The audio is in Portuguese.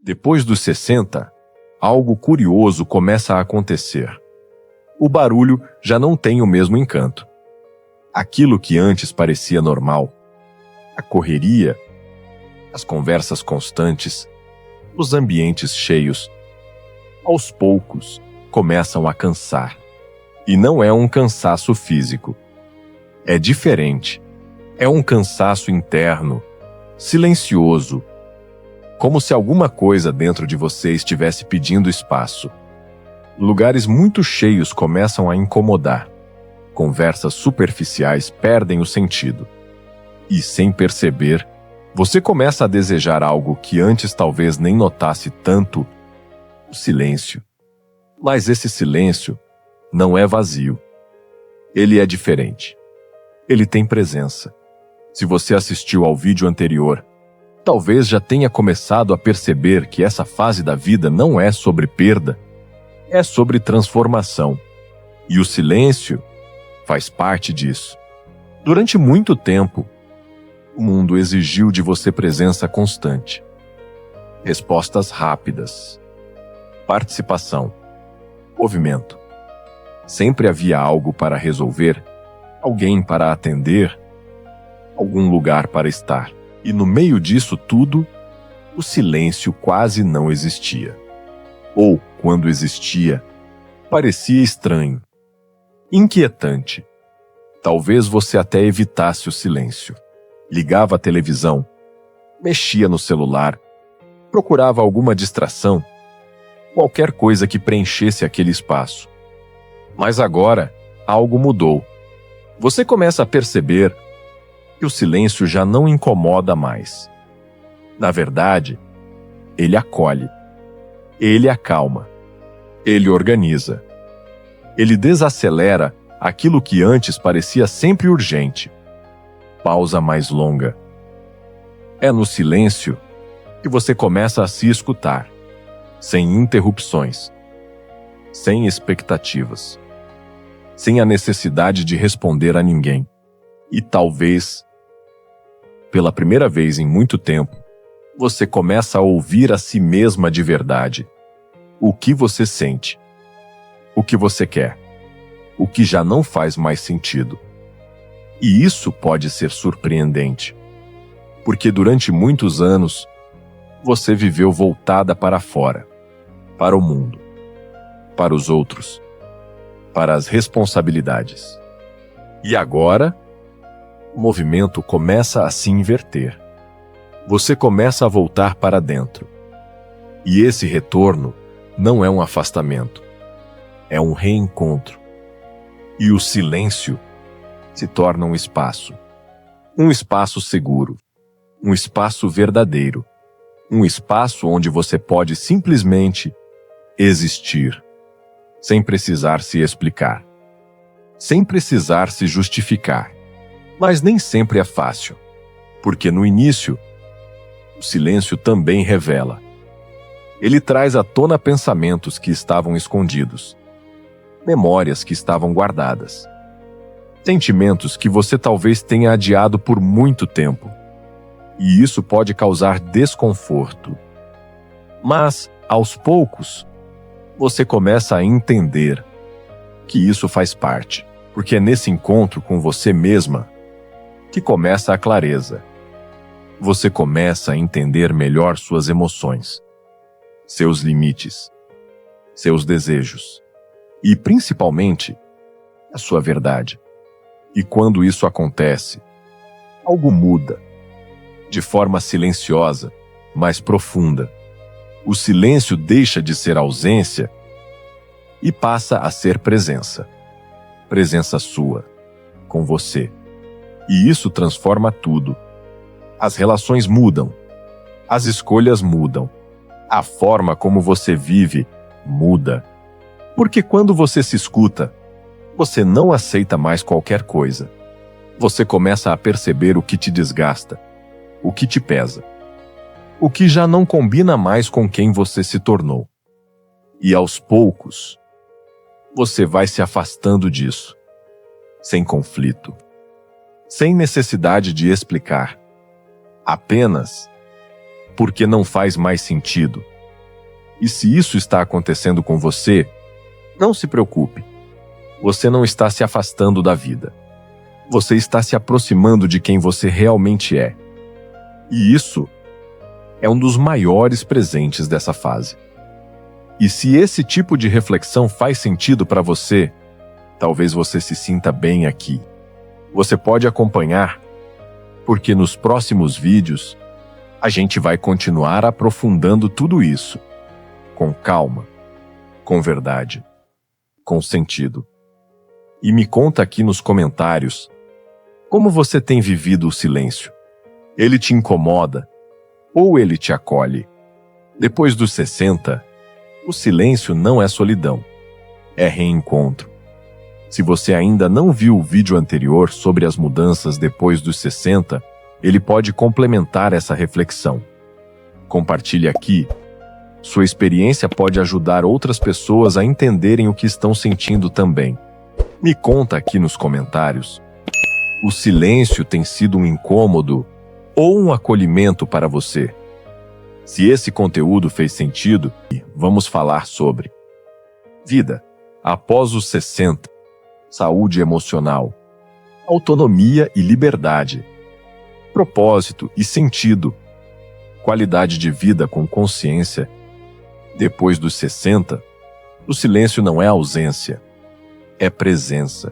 Depois dos 60, algo curioso começa a acontecer. O barulho já não tem o mesmo encanto. Aquilo que antes parecia normal, a correria, as conversas constantes, os ambientes cheios, aos poucos começam a cansar. E não é um cansaço físico. É diferente. É um cansaço interno, silencioso, como se alguma coisa dentro de você estivesse pedindo espaço. Lugares muito cheios começam a incomodar. Conversas superficiais perdem o sentido. E, sem perceber, você começa a desejar algo que antes talvez nem notasse tanto: o silêncio. Mas esse silêncio não é vazio. Ele é diferente. Ele tem presença. Se você assistiu ao vídeo anterior, talvez já tenha começado a perceber que essa fase da vida não é sobre perda, é sobre transformação. E o silêncio faz parte disso. Durante muito tempo, o mundo exigiu de você presença constante, respostas rápidas, participação, movimento. Sempre havia algo para resolver, alguém para atender, algum lugar para estar. E no meio disso tudo, o silêncio quase não existia. Ou, quando existia, parecia estranho, inquietante. Talvez você até evitasse o silêncio. Ligava a televisão, mexia no celular, procurava alguma distração, qualquer coisa que preenchesse aquele espaço. Mas agora, algo mudou. Você começa a perceber que o silêncio já não incomoda mais. Na verdade, ele acolhe, ele acalma, ele organiza, ele desacelera aquilo que antes parecia sempre urgente. Pausa mais longa. É no silêncio que você começa a se escutar, sem interrupções, sem expectativas, sem a necessidade de responder a ninguém. E talvez, pela primeira vez em muito tempo, você começa a ouvir a si mesma de verdade. O que você sente, o que você quer, o que já não faz mais sentido. E isso pode ser surpreendente, porque durante muitos anos, você viveu voltada para fora, para o mundo, para os outros, para as responsabilidades. E agora, o movimento começa a se inverter. Você começa a voltar para dentro. E esse retorno não é um afastamento, é um reencontro. E o silêncio se torna um espaço seguro, um espaço verdadeiro, um espaço onde você pode simplesmente existir, sem precisar se explicar, sem precisar se justificar. Mas nem sempre é fácil, porque no início, o silêncio também revela. Ele traz à tona pensamentos que estavam escondidos, memórias que estavam guardadas, sentimentos que você talvez tenha adiado por muito tempo. E isso pode causar desconforto. Mas, aos poucos, você começa a entender que isso faz parte, porque é nesse encontro com você mesma que começa a clareza. Você começa a entender melhor suas emoções, seus limites, seus desejos e, principalmente, a sua verdade. E quando isso acontece, algo muda, de forma silenciosa, mas profunda. O silêncio deixa de ser ausência e passa a ser presença. Presença sua, com você. E isso transforma tudo. As relações mudam, as escolhas mudam, a forma como você vive muda. Porque quando você se escuta, você não aceita mais qualquer coisa. Você começa a perceber o que te desgasta, o que te pesa, o que já não combina mais com quem você se tornou. E aos poucos, você vai se afastando disso, sem conflito, sem necessidade de explicar, apenas porque não faz mais sentido. E se isso está acontecendo com você, não se preocupe. Você não está se afastando da vida. Você está se aproximando de quem você realmente é. E isso é um dos maiores presentes dessa fase. E se esse tipo de reflexão faz sentido para você, talvez você se sinta bem aqui. Você pode acompanhar, porque nos próximos vídeos a gente vai continuar aprofundando tudo isso, com calma, com verdade, com sentido. E me conta aqui nos comentários como você tem vivido o silêncio. Ele te incomoda ou ele te acolhe? Depois dos 60, o silêncio não é solidão, é reencontro. Se você ainda não viu o vídeo anterior sobre as mudanças depois dos 60, ele pode complementar essa reflexão. Compartilhe aqui. Sua experiência pode ajudar outras pessoas a entenderem o que estão sentindo também. Me conta aqui nos comentários. O silêncio tem sido um incômodo ou um acolhimento para você? Se esse conteúdo fez sentido, vamos falar sobre vida após os 60, saúde emocional, autonomia e liberdade, propósito e sentido, qualidade de vida com consciência. Depois dos 60, o silêncio não é ausência, é presença.